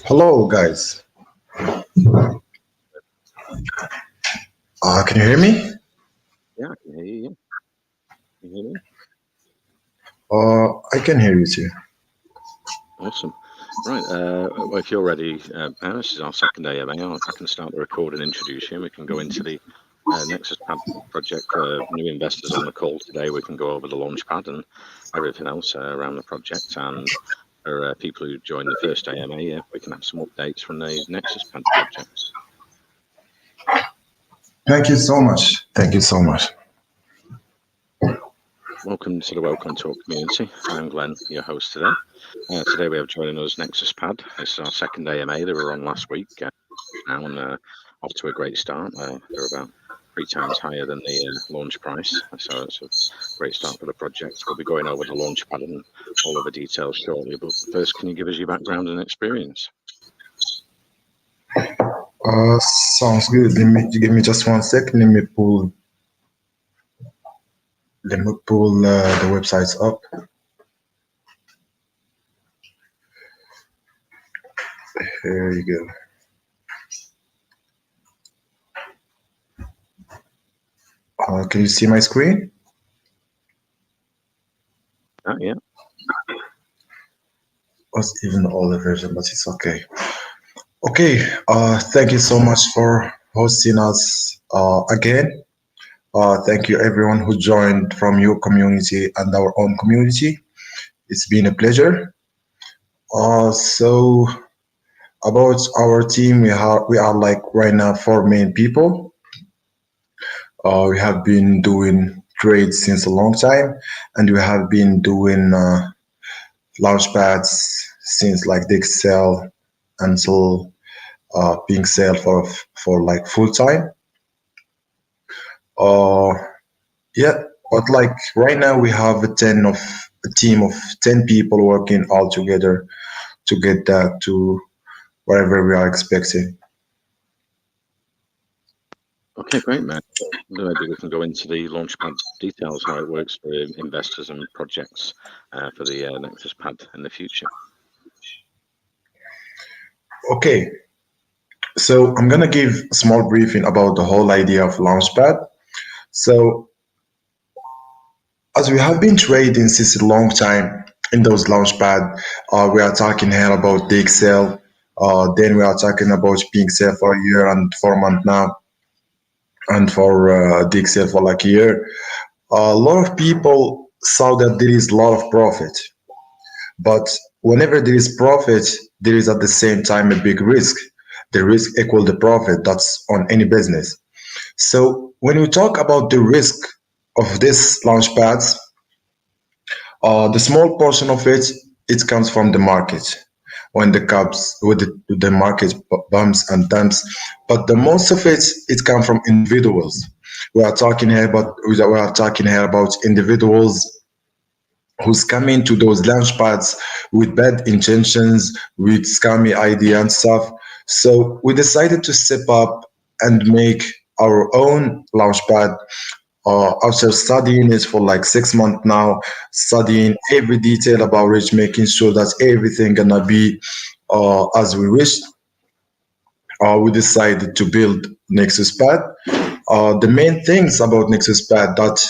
Hello, guys. Can you hear me? Yeah, I can hear you. Yeah. Can you hear me? I can hear you too. Awesome. Right. Well, if you're ready, this is our second AMA. I can start the record and introduce you. And we can go into the NexusPad project for new investors on the call today. We can go over the launchpad and everything else around the project. And for people who joined the first AMA, we can have some updates from the NexusPad project. Thank you so much. Thank you so much. Welcome to the Welcome Talk community. I'm Glenn, your host today. Today we have joining us NexusPad. This is our second AMA. They were on last week now and off to a great start. They're about 3 times higher than the launch price, so it's a great start for the project. We'll be going over the launchpad and all of the details shortly. But first, can you give us your background and experience? Sounds good. Give me just 1 second. Let me pull the websites up. Here you go. Can you see my screen? Yeah. Was even the older version, but it's okay. Okay. Thank you so much for hosting us again. Thank you everyone who joined from your community and our own community. It's been a pleasure. So about our team, we are like right now 4 main people. We have been doing trades since a long time, and we have been doing launch pads since like the Excel until being sale for like full time. Uh, yeah, but like right now we have a team of 10 people working all together to get that to wherever we are expecting. Okay, great, man. Maybe we can go into the launchpad details, how it works for investors and projects for the NexusPad in the future. Okay, so I'm gonna give a small briefing about the whole idea of Launchpad. So as we have been trading since a long time in those Launchpad, we are talking here about the Excel. Then we are talking about being sale for a year and 4 months now, and for the Excel for like a year. A lot of people saw that there is a lot of profit, but whenever there is profit, there is at the same time a big risk. The risk equal the profit. That's on any business. So when we talk about the risk of this launch pads, the small portion of it comes from the market when the caps with the market bumps and dumps, but the most of it comes from individuals. We are talking here about individuals who's coming to those launch pads with bad intentions, with scammy idea and stuff. So we decided to step up and make our own launchpad after studying it for like 6 months now, studying every detail about it, making sure that everything gonna be as we wished. We decided to build NexusPad. The main things about NexusPad that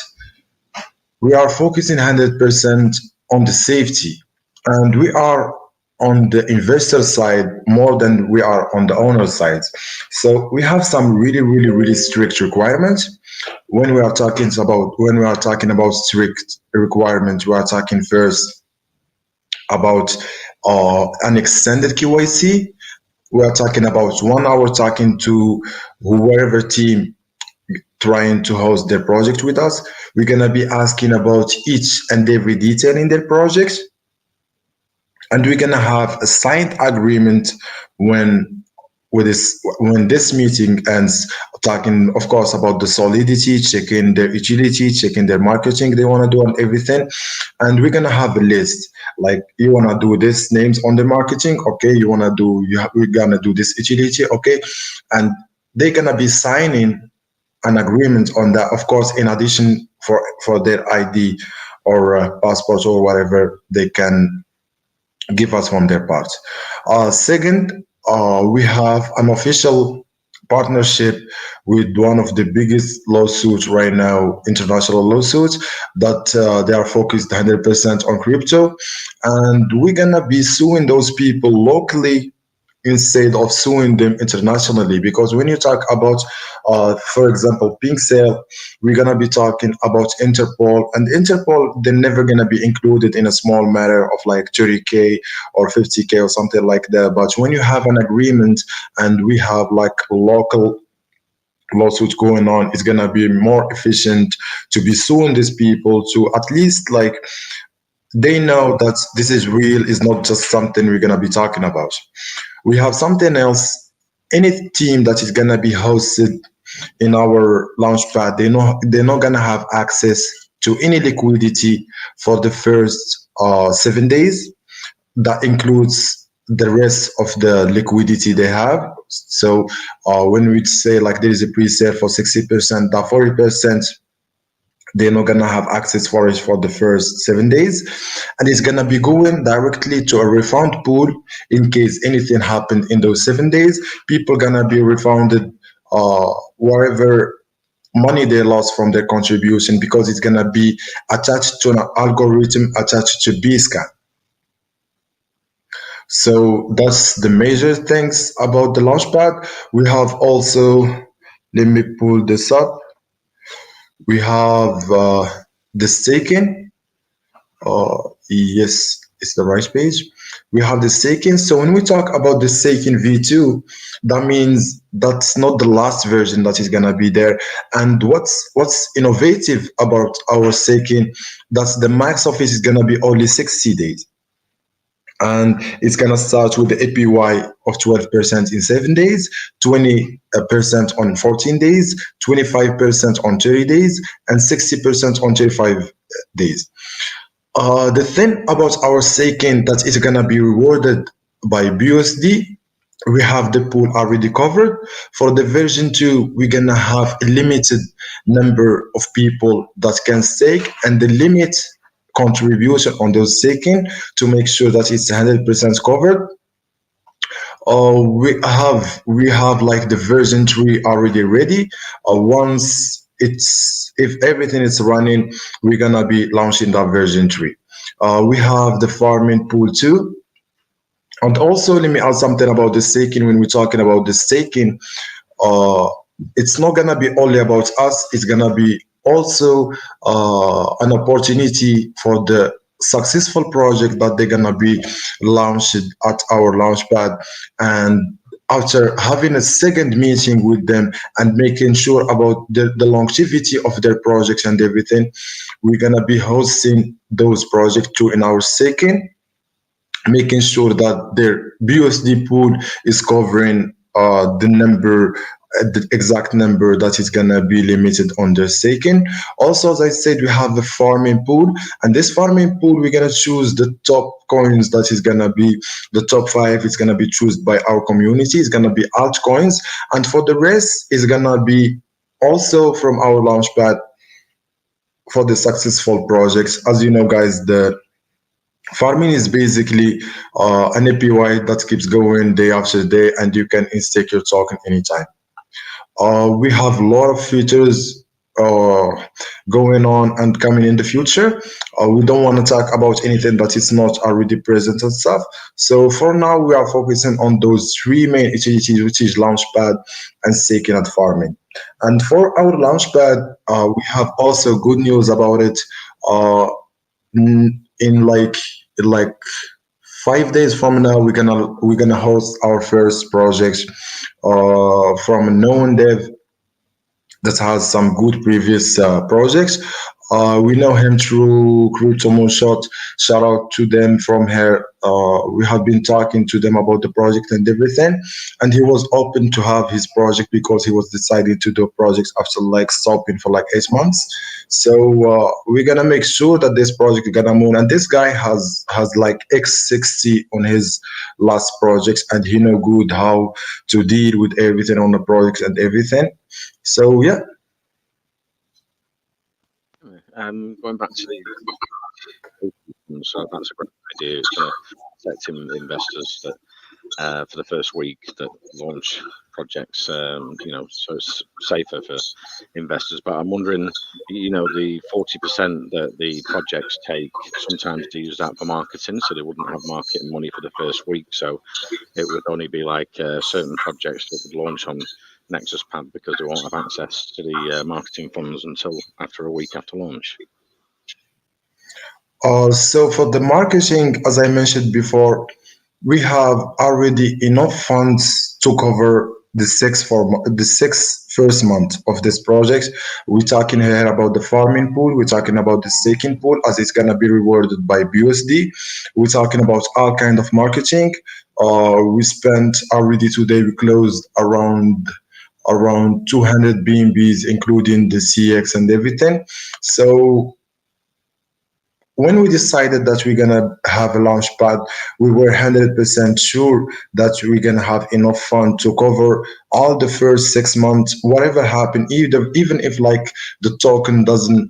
we are focusing 100% on the safety, and we are on the investor side more than we are on the owner side. So we have some really, really, really strict requirements. When we are talking about strict requirements, we are talking first about an extended KYC. We are talking about 1 hour talking to whoever team trying to host their project with us. We're gonna be asking about each and every detail in their project, and we're gonna have a signed agreement when when this meeting ends, talking of course about the solidity, checking their utility, checking their marketing they want to do and everything. And we're gonna have a list, like you want to do this names on the marketing, okay, we're gonna do this utility, okay, and they're gonna be signing an agreement on that, of course, in addition for their ID or passport or whatever they can give us from their part. Second, we have an official partnership with one of the biggest lawsuits right now, international lawsuits, that they are focused 100% on crypto. And we're going to be suing those people locally instead of suing them internationally. Because when you talk about, for example, pink sale, we're gonna be talking about Interpol, and Interpol they're never gonna be included in a small matter of like 30K or 50K or something like that. But when you have an agreement and we have like local lawsuits going on, it's gonna be more efficient to be suing these people to at least like they know that this is real, is not just something we're gonna be talking about. We have something else. Any team that is gonna be hosted in our launchpad, they're not gonna have access to any liquidity for the first 7 days. That includes the rest of the liquidity they have. So when we say like there is a pre-sale for 60%, that 40% they're not gonna have access for it for the first 7 days, and it's gonna be going directly to a refund pool in case anything happened in those 7 days. People gonna be refunded whatever money they lost from their contribution because it's gonna be attached to an algorithm attached to BSCAN. So that's the major things about the launchpad. We have also, let me pull this up. We have the staking. Yes, it's the right page. We have the staking. So when we talk about the staking V2, that means that's not the last version that is gonna be there. And what's innovative about our staking, that's the max of it is gonna be only 60 days. And it's gonna start with the APY of 12% in 7 days, 20% on 14 days, 25% on 30 days, and 60% on 35 days. The thing about our staking that is gonna be rewarded by BUSD, we have the pool already covered. For the version 2, we're gonna have a limited number of people that can stake, and the limit contribution on those staking to make sure that it's 100% covered. We have like the version 3 already ready. Once it's if everything is running, we're gonna be launching that version 3. We have the farming pool too. And also, let me add something about the staking. When we're talking about the staking, uh, it's not gonna be only about us. It's gonna be also an opportunity for the successful project that they're gonna be launched at our launchpad. And after having a second meeting with them and making sure about the longevity of their projects and everything, we're gonna be hosting those projects too in our staking, making sure that their BUSD pool is covering the exact number that is gonna be limited on their staking. Also, as I said, we have the farming pool, and this farming pool we're gonna choose the top coins that is gonna be the top five. It's gonna be chosen by our community. It's gonna be altcoins, and for the rest, is gonna be also from our launchpad for the successful projects. As you know, guys, the farming is basically an APY that keeps going day after day, and you can instake your token anytime. We have a lot of features uh, going on and coming in the future. We don't want to talk about anything that is not already present and stuff. So for now, we are focusing on those three main utilities, which is Launchpad and staking and farming. And for our Launchpad, we have also good news about it. Uh, in like 5 days from now, we're gonna host our first project from a known dev that has some good previous projects. We know him through Crypto Moonshot. Shout out to them from here. We have been talking to them about the project and everything, and he was open to have his project because he was decided to do projects after like stopping for like 8 months. So we're gonna make sure that this project is gonna move. And this guy has like X60 on his last projects, and he know good how to deal with everything on the projects and everything. So yeah. Going back to the so that's a great idea. It's going to protecting investors that for the first week that launch projects, so it's safer for investors. But I'm wondering, the 40% that the projects take, sometimes they use that for marketing, so they wouldn't have marketing money for the first week. So it would only be like certain projects that would launch on NexusPad because they won't have access to the marketing funds until after a week after launch. So for the marketing, as I mentioned before, we have already enough funds to cover the 6 first month of this project. We're talking here about the farming pool. We're talking about the staking pool as it's gonna be rewarded by BUSD. We're talking about all kind of marketing. We spent already today. We closed around 200 BNBs, including the CX and everything. So when we decided that we're gonna have a launch pad, we were 100% sure that we're gonna have enough fund to cover all the first 6 months, whatever happened, even if like the token doesn't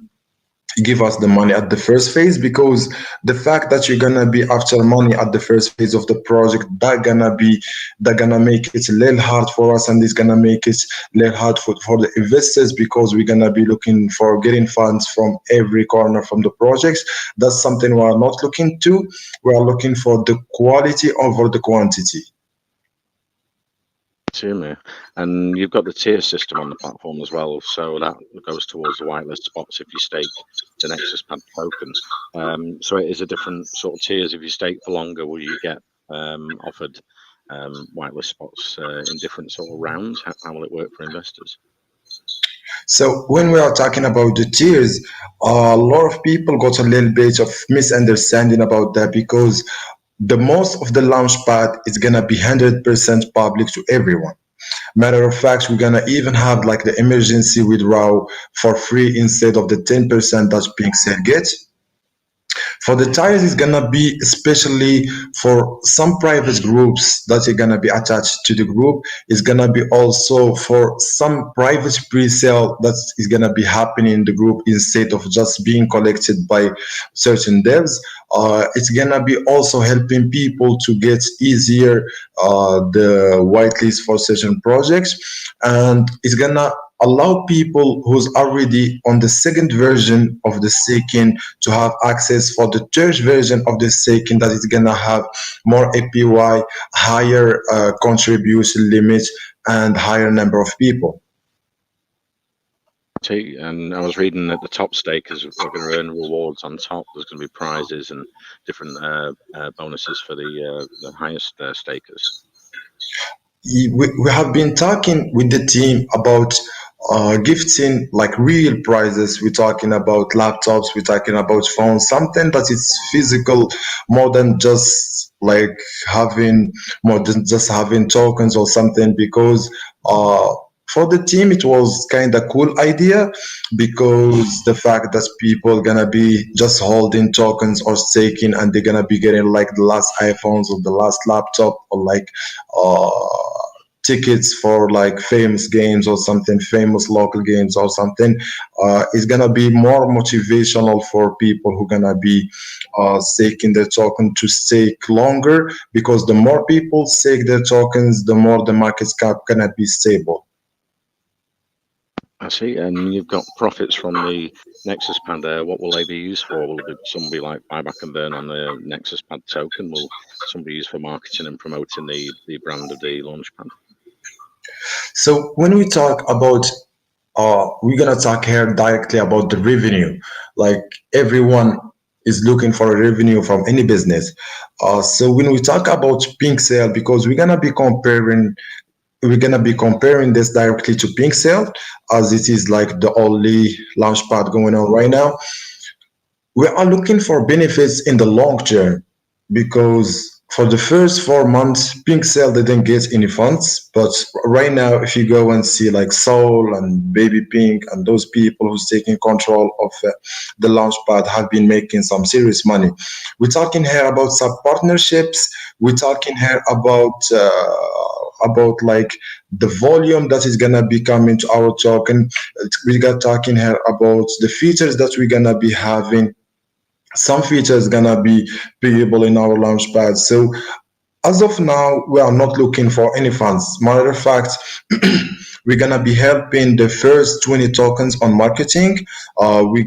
give us the money at the first phase, because the fact that you're gonna be after money at the first phase of the project, that gonna make it a little hard for us, and it's gonna make it a little hard for the investors, because we're gonna be looking for getting funds from every corner from the projects. That's something we are not looking to. We are looking for the quality over the quantity. And you've got the tier system on the platform as well, so that goes towards the whitelist spots if you stake the NexusPad token. So it is a different sort of tiers. If you stake for longer, will you get offered whitelist spots in different sort of rounds? How will it work for investors? So when we are talking about the tiers, a lot of people got a little bit of misunderstanding about that, because the most of the launchpad is gonna be 100% public to everyone. Matter of fact, we're gonna even have like the emergency withdrawal for free instead of the 10% that Pixel gets. For the tiers, it's gonna be especially for some private groups that are gonna be attached to the group. It's gonna be also for some private pre-sale that is gonna be happening in the group instead of just being collected by certain devs. It's gonna be also helping people to get easier the whitelist for certain projects, and it's gonna allow people who's already on the second version of the staking to have access for the third version of the staking that is gonna have more APY, higher contribution limits, and higher number of people. And I was reading that the top stakers are going to earn rewards on top. There's going to be prizes and different bonuses for the highest stakers. We have been talking with the team about gifting like real prizes. We're talking about laptops, we're talking about phones, something that is physical, more than just like having more than just having tokens or something, because for the team it was kind of cool idea, because the fact that people gonna be just holding tokens or staking, and they're gonna be getting like the last iPhones or the last laptop, or like uh tickets for like famous games or something, famous local games or something, is gonna be more motivational for people who gonna be staking their token to stake longer, because the more people stake their tokens, the more the market cap gonna be stable. I see. And you've got profits from the NexusPad there. What will they be used for? Will some be like buyback and burn on the NexusPad token? Will some be used for marketing and promoting the brand of the launchpad? So when we talk about we're gonna talk here directly about the revenue. Like everyone is looking for a revenue from any business. So when we talk about pink sale, because we're gonna be comparing this directly to pink sale, as it is like the only launchpad going on right now. We are looking for benefits in the long term, because for the first 4 months, Pink Cell didn't get any funds. But right now, if you go and see like Soul and Baby Pink and those people who's taking control of the launchpad have been making some serious money. We're talking here about sub partnerships. We're talking here about like the volume that is gonna be coming to our token. We got talking here about the features that we're gonna be having some features gonna be payable in our launchpad. So as of now, we are not looking for any funds. Matter of fact, we're gonna be helping the first 20 tokens on marketing. We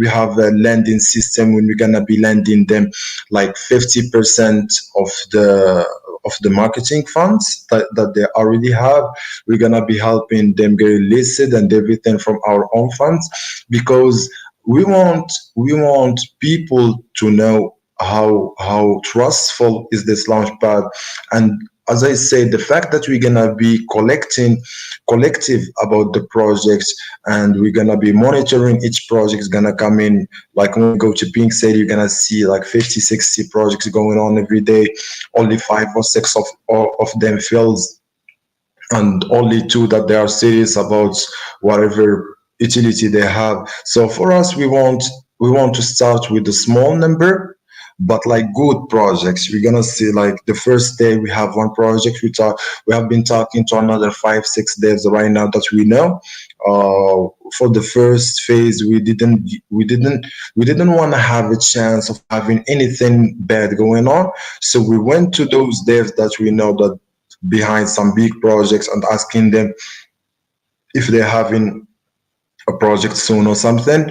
have a lending system when we're gonna be lending them like 50% of the marketing funds that they already have. We're gonna be helping them get listed and everything from our own funds, because we want people to know how trustful is this launchpad. And as I said, the fact that we're gonna be collective about the projects, and we're gonna be monitoring each project is gonna come in. Like when you go to Pink City, you're gonna see like 50, 60 projects going on every day. Only 5 or 6 of them fails, and only two that they are serious about whatever utility they have. So for us, we want to start with a small number, but like good projects. We're gonna see like the first day we have one project. We have been talking to another 5, 6 devs right now that we know. For the first phase, we didn't want to have a chance of having anything bad going on. So we went to those devs that we know that behind some big projects, and asking them if they're having a project soon or something.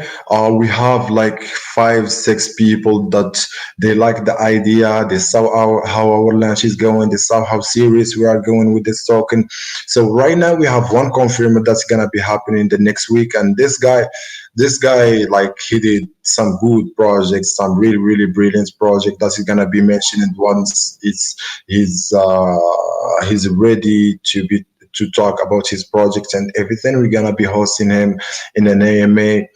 We have like 5, 6 people that they like the idea. They saw how our launch is going. They saw how serious we are going with this token. So right now we have one confirmed that's gonna be happening the next week. And this guy, like he did some good projects, some really really brilliant project that he's gonna be mentioning once he's ready to talk about his project and everything. We're gonna be hosting him in an AMA.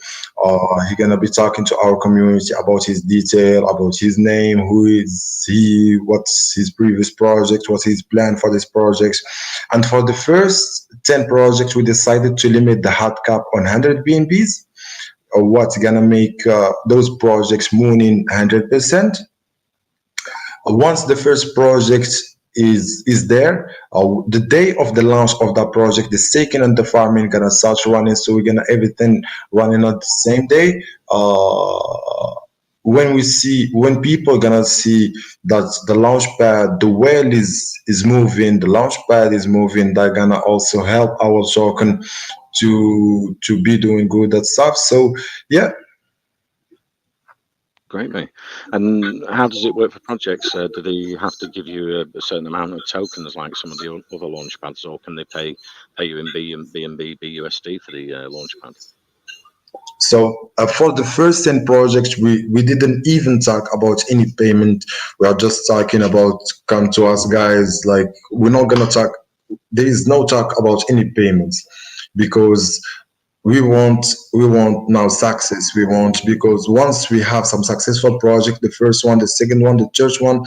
He's gonna be talking to our community about his detail, about his name, who is he, what's his previous project, what's his plan for this project. And for the first 10 projects, we decided to limit the hard cap on 100 BNBs. What's gonna make those projects mooning 100%. Once the first project is there, the day of the launch of that project, the staking and the farming gonna start running. So we're gonna everything running on the same day. When people gonna see that the launchpad, the whale is moving, the launchpad is moving, they're gonna also help our token to be doing good at stuff. So yeah. Great, mate. And how does it work for projects? Do they have to give you a certain amount of tokens like some of the other launchpads, or can they pay you in BNB, BUSD for the launchpad? So for the first 10 projects, we didn't even talk about any payment. We are just talking about come to us, guys. Like we're not gonna talk. There is no talk about any payments, because we want now success. We want, because once we have some successful project, the first one, the second one, the third one,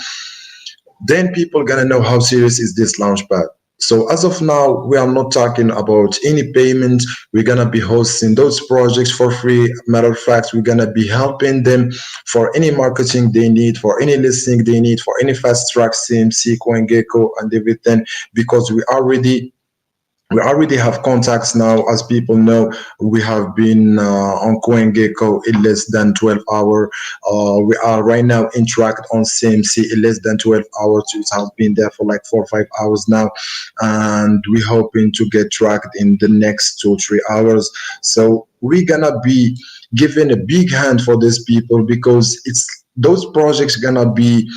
then people gonna know how serious is this launchpad. So as of now, we are not talking about any payment. We're gonna be hosting those projects for free. Matter of fact, we're gonna be helping them for any marketing they need, for any listing they need, for any fast track CMC, CoinGecko, and everything, because we already have contacts now. As people know, we have been on CoinGecko in less than 12 hours. We are right now in tracked on CMC in less than 12 hours. It has been there for like 4 or 5 hours now, and we're hoping to get tracked in the next 2 or 3 hours. So we're gonna be giving a big hand for these people, because it's those projects gonna be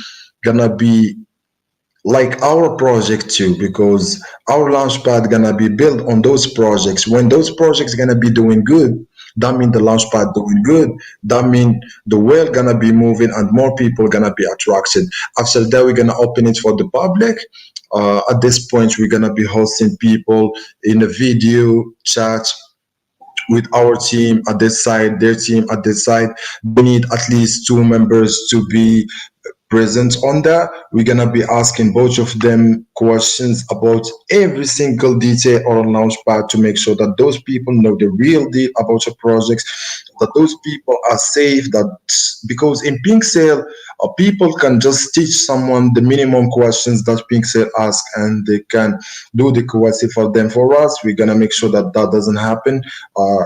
like our project too, because our launchpad gonna be built on those projects. When those projects gonna be doing good, that mean the launchpad doing good. That mean the whale gonna be moving and more people gonna be attracted. After that, we're gonna open it for the public. At this point, we're gonna be hosting people in a video chat with our team at this side, their team at this side. They need at least 2 members to be present on that. We're gonna be asking both of them questions about every single detail on Launchpad, to make sure that those people know the real deal about your projects. that those people are safe, that because in pink sale people can just teach someone the minimum questions that pink sale ask and they can do the KYC for them. For us, we're gonna make sure that that doesn't happen.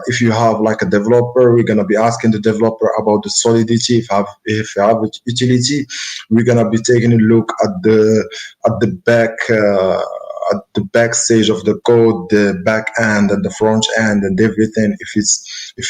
If you have like a developer, we're gonna be asking the developer about the solidity. If you have utility, we're gonna be taking a look at the back. At the back stage of the code, the back end and the front end and everything, if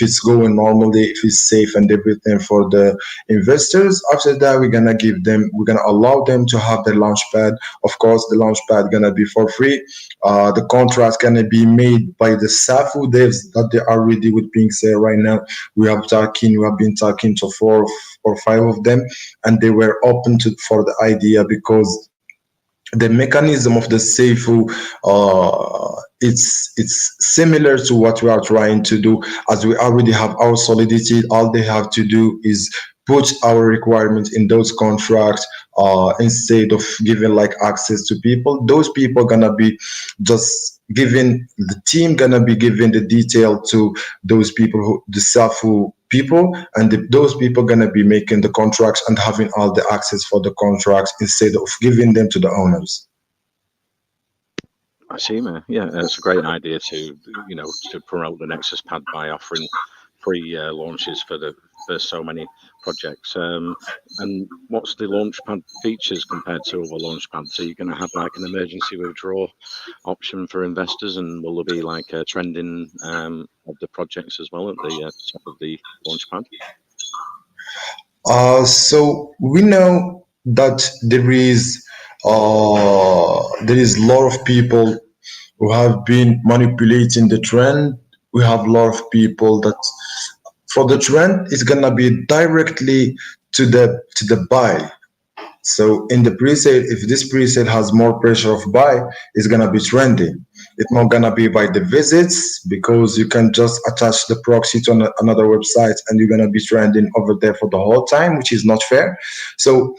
it's going normally, if it's safe and everything for the investors. After that, we're gonna allow them to have the launchpad. Of course, the launchpad gonna be for free. The contracts gonna be made by the Safu devs that they are ready with being said right now. We have been talking to four or five of them, and they were open to for the idea because the mechanism of the Seifu, it's similar to what we are trying to do. As we already have our solidity, all they have to do is put our requirements in those contracts, instead of giving like access to people. Those people gonna be just giving the team gonna be giving the detail to those people who the Safu people, and those people gonna be making the contracts and having all the access for the contracts instead of giving them to the owners. I see, man. Yeah, it's a great idea to to promote the Nexus Pad by offering free launches for so many projects. And what's the Launchpad features compared to other Launchpads? Are you going to have like an emergency withdrawal option for investors, and will there be like a trending of the projects as well at the top of the Launchpad? So we know that there is a lot of people who have been manipulating the trend. We have a lot of people that for the trend is gonna be directly to the buy. So in the presale, if this presale has more pressure of buy, it's gonna be trending. It's not gonna be by the visits because you can just attach the proxy to another website and you're gonna be trending over there for the whole time, which is not fair. So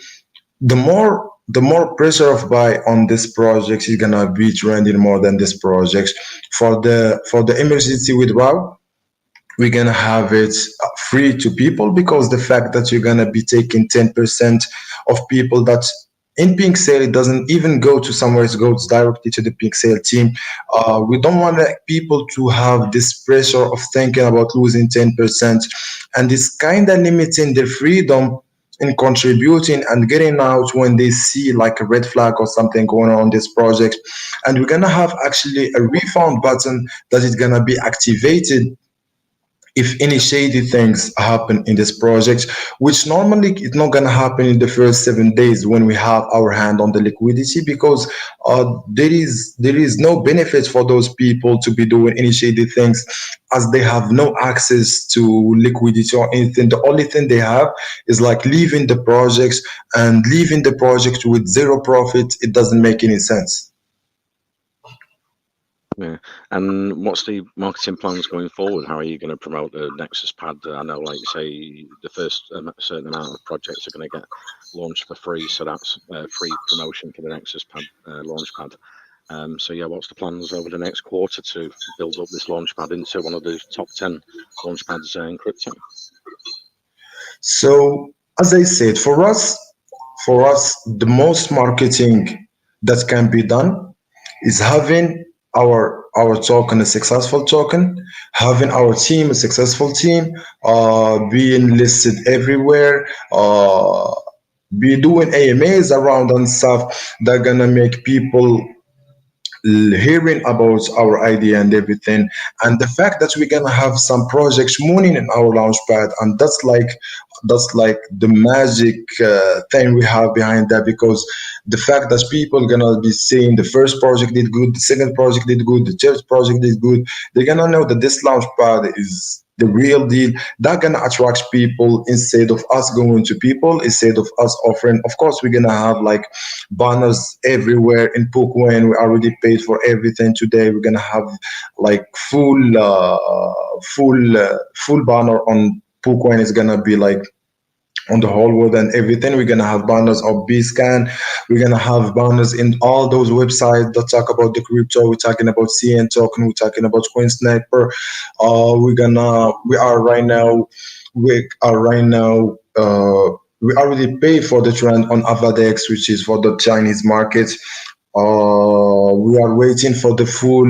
the more pressure of buy on this project is gonna be trending more than this project. For the emergency withdrawal, we're gonna have it free to people because the fact that you're gonna be taking 10% of people that in pink sale it doesn't even go to somewhere, it goes directly to the pink sale team. We don't want people to have this pressure of thinking about losing 10%, and it's kind of limiting their freedom in contributing and getting out when they see like a red flag or something going on this project. And we're gonna have actually a refund button that is gonna be activated if any shady things happen in this project, which normally it's not going to happen in the first 7 days when we have our hand on the liquidity, because there is no benefit for those people to be doing any shady things as they have no access to liquidity or anything. The only thing they have is like leaving the projects, and leaving the project with zero profit, it doesn't make any sense. Yeah. And what's the marketing plans going forward? How are you going to promote the Nexus Pad? I know, like you say, the first certain amount of projects are going to get launched for free, so that's free promotion for the Nexus Pad Launchpad. So yeah, what's the plans over the next quarter to build up this Launchpad into one of the top 10 launchpads in crypto? So as I said, for us, the most marketing that can be done is having our token a successful token, having our team a successful team, being listed everywhere, be doing AMAs around and stuff that gonna make people hearing about our idea and everything, and the fact that we're gonna have some projects mooning in our launchpad, and that's like the magic thing we have behind that, because the fact that people are gonna be saying the first project did good, the second project did good, the third project did good, they're gonna know that this launchpad is the real deal. That gonna attract people instead of us going to people, instead of us offering. Of course, we're gonna have like banners everywhere in Pokwen. We already paid for everything today. We're gonna have like full banner on Pokwen. It's gonna be like on the whole world and everything. We're gonna have banners of Bscan. We're gonna have banners in all those websites that talk about the crypto. We're talking about CN token. We're talking about Coin Sniper. We are right now. We are right now. We already pay for the trend on Avadex, which is for the Chinese market. We are waiting for the full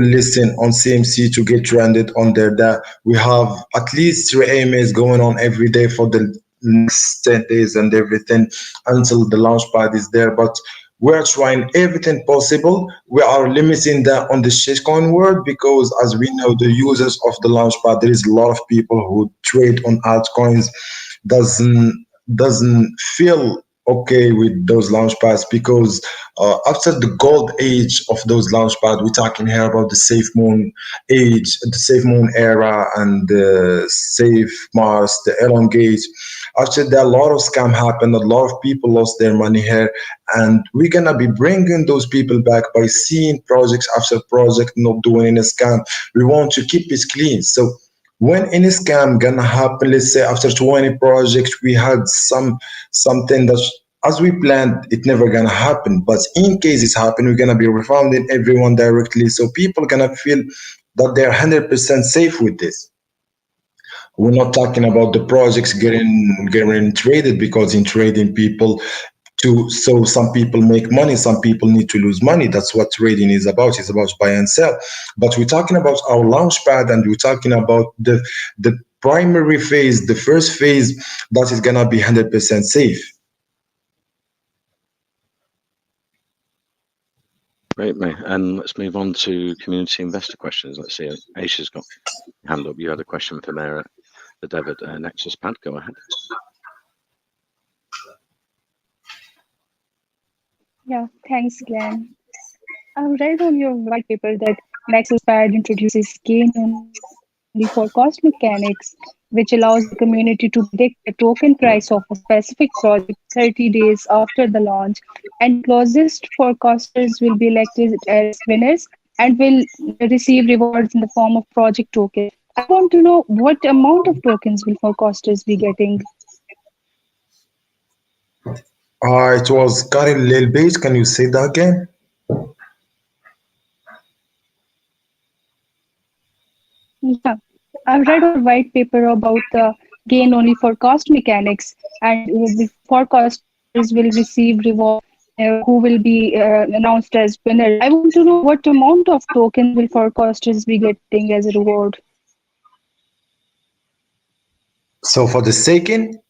listing on CMC to get trended on there. That we have at least 3 AMAs going on every day for the next 10 days and everything until the launch pad is there. But we're trying everything possible. We are limiting that on the shitcoin world because, as we know, the users of the launch pad, there is a lot of people who trade on altcoins doesn't feel okay with those launch pads because after the gold age of those launch pads, we're talking here about the safe moon age, the safe moon era, and the safe Mars, the elongate. After that, a lot of scam happened. A lot of people lost their money here, and we're gonna be bringing those people back by seeing projects after project not doing any scam. We want to keep it clean. So when any scam gonna happen, let's say after 20 projects we had something that as we planned it never gonna happen, but in case it's happened we're gonna be refunding everyone directly, so people gonna feel that they're 100% safe with this. We're not talking about the projects getting traded, because in trading people to so some people make money, some people need to lose money. That's what trading is about. It's about buy and sell. But we're talking about our launch pad, and we're talking about the primary phase, the first phase, that is gonna be 100% safe. Great, mate. And let's move on to community investor questions. Let's see. Aisha's got her hand up. You had a question for Mara, the dev at NexusPad. Go ahead. Yeah, thanks, Glenn. I've read on your white paper that NexusPad introduces gain-only forecast mechanics, which allows the community to predict the token price of a specific project 30 days after the launch, and the closest forecasters will be elected as winners and will receive rewards in the form of project tokens. I want to know what amount of tokens will forecasters be getting? It was got a little bit. Can you say that again? Yeah, I've read on white paper about the gain only forecast mechanics, and the forecasters will receive reward who will be announced as winners. I want to know what amount of tokens will forecasters be getting as a reward? So for the second,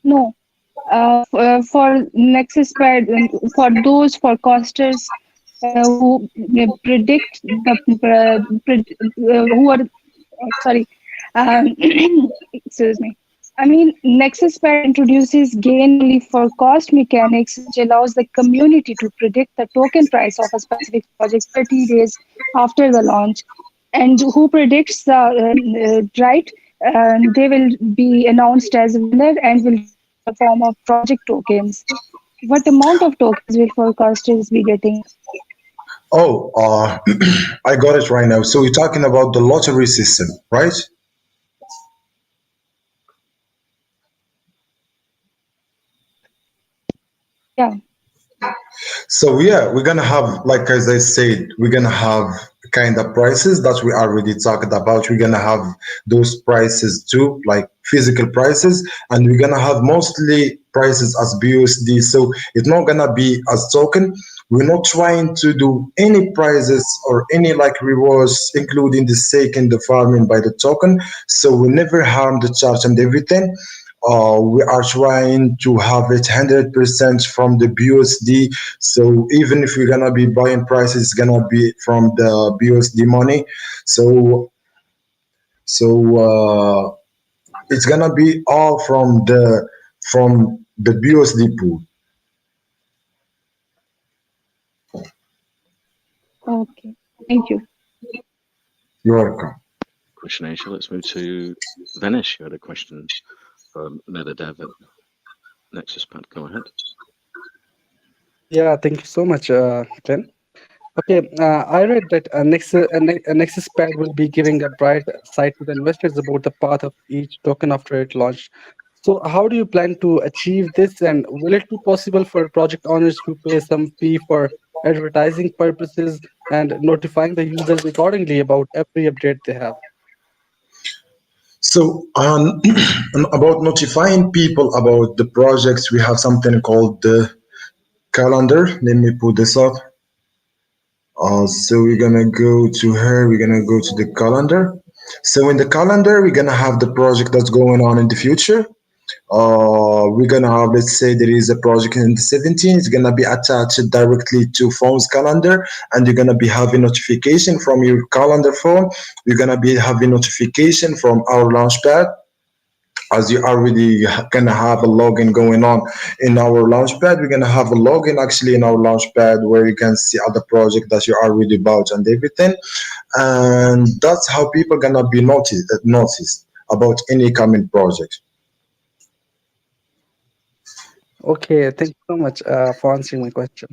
No, for NexusPad, for those forecasters who predict who are sorry, um, excuse me. I mean, NexusPad introduces gain-only forecast mechanics, which allows the community to predict the token price of a specific project 30 days after the launch. And who predicts the right, they will be announced as a winner and will receive the form of project tokens. What amount of tokens will forecasters be getting? oh, I got it right now. So you're talking about the lottery system, right? Yeah. So yeah, we're gonna have, like as I said, we're gonna have kind of prices that we already talked about. We're gonna have those prices too, like physical prices, and we're gonna have mostly prices as BUSD. So it's not gonna be as token. We're not trying to do any prizes or any like rewards, including the stake in the farming by the token. So we never harm the charge and everything. We are trying to have it 100% from the BUSD. So even if we're gonna be buying prices, it's gonna be from the BUSD money. So so it's gonna be all from the BUSD pool. Okay. Thank you. You're welcome. Question, Aisha. Let's move to Venice. You had a question for the dev at NexusPad. Go ahead. Yeah, thank you so much, Glenn. Okay, I read that NexusPad will be giving a bright side to the investors about the path of each token after it launched. So, how do you plan to achieve this, and will it be possible for project owners to pay some fee for advertising purposes and notifying the users accordingly about every update they have? So, about notifying people about the projects, we have something called the calendar. Let me put this up. So we're gonna go to her. We're gonna go to the calendar. So in the calendar, we're gonna have the project that's going on in the future. We're gonna have, let's say there is a project in the 17th, it's gonna be attached directly to phone's calendar, and you're gonna be having notification from your calendar phone. You're gonna be having notification from our launchpad, as you already gonna have a login going on in our launchpad. We're gonna have a login actually in our launchpad where you can see other project that you already bought and everything, and that's how people gonna be noticed about any coming project. Okay, thank you so much for answering my question.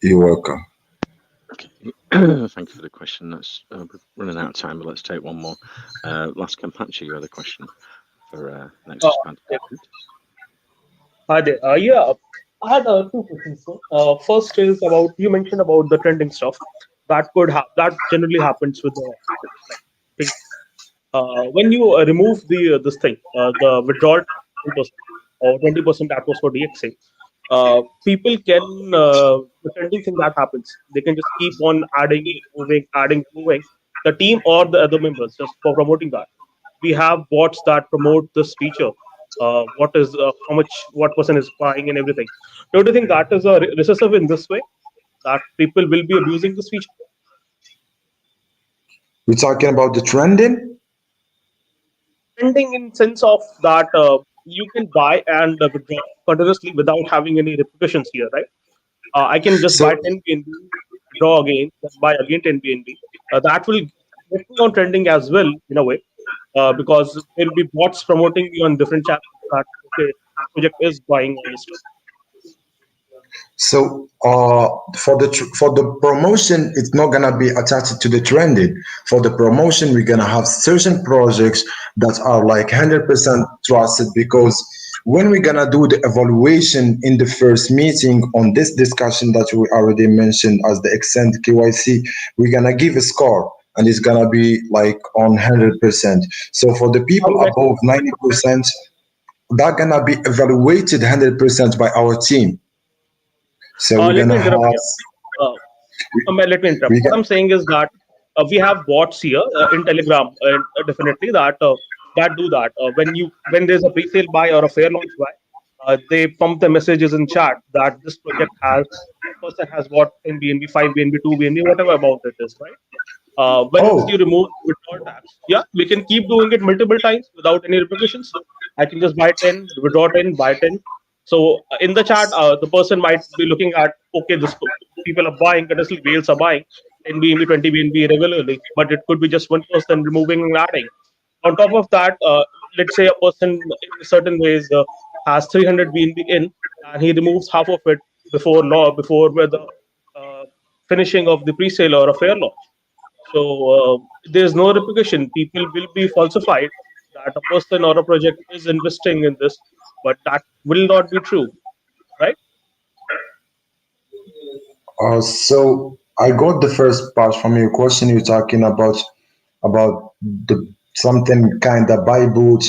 You're welcome. Okay. Thank you for the question. We're running out of time, but let's take one more. Last Campachi, you had a question for Uh, NexusPad. yeah. Hi there. Yeah, I had two questions. Sir. First is about you mentioned about the trending stuff that could have that generally happens with the like thing. When you remove this thing, the withdrawal 10% or 20% that was for DXA, people can the trending thing that happens. They can just keep on adding, removing the team or the other members just for promoting that. We have bots that promote this feature. What is how much what person is buying and everything. Don't you think that is a recessive in this way that people will be abusing this feature? We're talking about the trending. Trending in sense of that you can buy and withdraw continuously without having any repercussions here, right? I can just buy So 10 BNB, draw again, then buy again 10 BNB. That will get me on trending as well in a way, because there will be bots promoting me on different channels that okay, this project is buying all this stuff. for the promotion, it's not gonna be attached to the trending. For the promotion, we're gonna have certain projects that are like 100% trusted, because when we're gonna do the evaluation in the first meeting on this discussion that we already mentioned as the extend KYC, we're gonna give a score. And it's gonna be like on 100%. So for the How people will I know? above 90%, they're gonna be evaluated 100% by our team. So we're Let me gonna have interrupt here. Uh, Let me interrupt. we What get I'm saying is that we have bots here in Telegram, definitely that do that. When there's a pre-sale buy or a fair launch buy, they pump the messages in chat that this project has this person has bought 10 BNB, 5 BNB, 2 BNB, whatever amount it is, right? Once oh you remove withdrawal tabs, yeah, we can keep doing it multiple times without any repercussions. I can just buy 10, withdraw 10, buy 10. So in the chat, the person might be looking at, okay, people are buying, continuously whales are buying 10 BNB, 20 BNB regularly, but it could be just one person removing and adding. On top of that, let's say a person in certain ways has 300 BNB in, and he removes half of it before the uh, finishing of the pre-sale or a fair launch. So there's no repercussion. People will be falsified that a person or a project is investing in this, but that will not be true, right? so I got the first part from your question. You're talking about the something kind of buy boot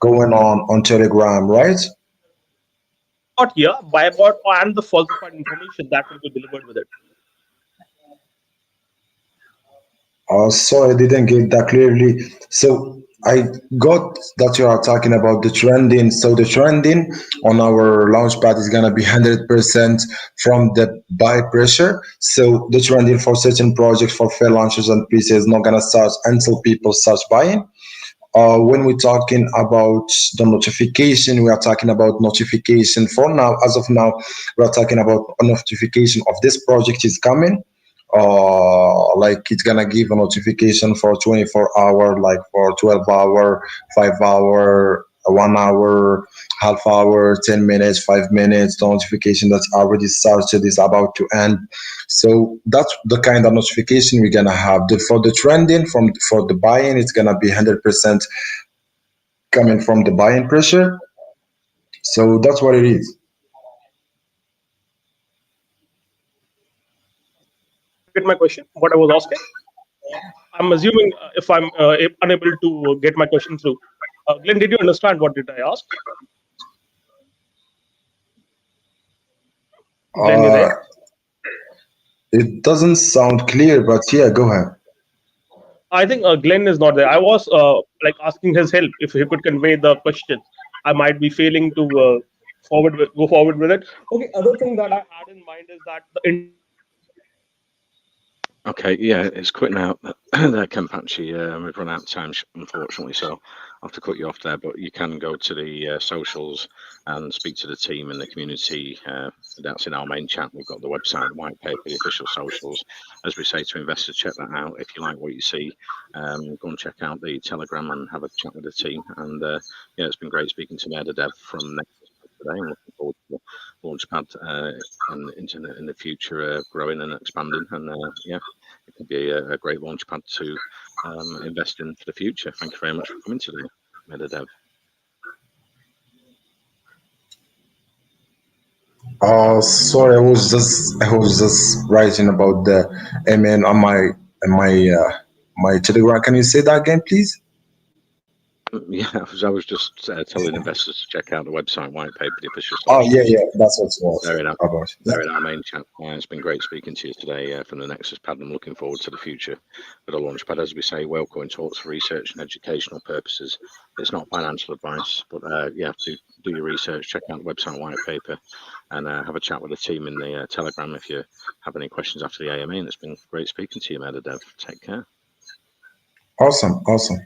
going on Telegram, right? Not here, by bot and the falsified information that will be delivered with it. Sorry, I didn't get that clearly. So I got that you are talking about the trending. So the trending on our launchpad is gonna be 100% from the buy pressure. So the trending for certain projects for fair launches and pre-sales is not gonna start until people start buying. When we're talking about the notification, we are talking about notification for now. As of now, we are talking about a notification of this project is coming. Like it's gonna give a notification for 24 hour, like for 12 hour, 5 hour, a 1 hour, half hour, 10 minutes, 5 minutes. The notification that's already started is about to end. So that's the kind of notification we're gonna have. For the trending, for the buy-in, it's gonna be 100% coming from the buy-in pressure. So that's what it is. Get my question? What I was asking? I'm assuming if I'm unable to get my question through. Glenn, did you understand what did I ask? Glenn, you Uh, there? it doesn't sound clear, but yeah, go ahead. I think Glenn is not there. I was like asking his help if he could convey the question. I might be failing to go forward with it. Okay. Other thing that I had in mind is that the Okay, yeah, it's quick now. There, Kempachi, we've run out of time, unfortunately, so I'll have to cut you off there. But you can go to the socials and speak to the team and the community. That's in our main chat. We've got the website, the white paper, the official socials. As we say to investors, check that out. If you like what you see, go and check out the Telegram and have a chat with the team. And yeah, it's been great speaking to Meda Dev from NexusPad today. I'm looking forward to the Launchpad and the internet in the future growing and expanding. And yeah, it could be a great launch pad to invest in for the future. Thank you very much for coming today, MetaDev. Sorry, I was just writing about the amen on my Telegram. Can you say that again, please? Yeah, I was just telling investors to check out the website, white paper, the official Oh yeah, socials. yeah, that's what it was They're in our, about. Yeah. they're in our main chat. It's been great speaking to you today from the Nexus Pad. I'm looking forward to the future with the Launchpad. As we say, Wellcoin talks for research and educational purposes. It's not financial advice, but yeah, do your research, check out the website, white paper, and have a chat with the team in the Telegram if you have any questions after the AMA. And it's been great speaking to you, MetaDev. Take care. Awesome, awesome.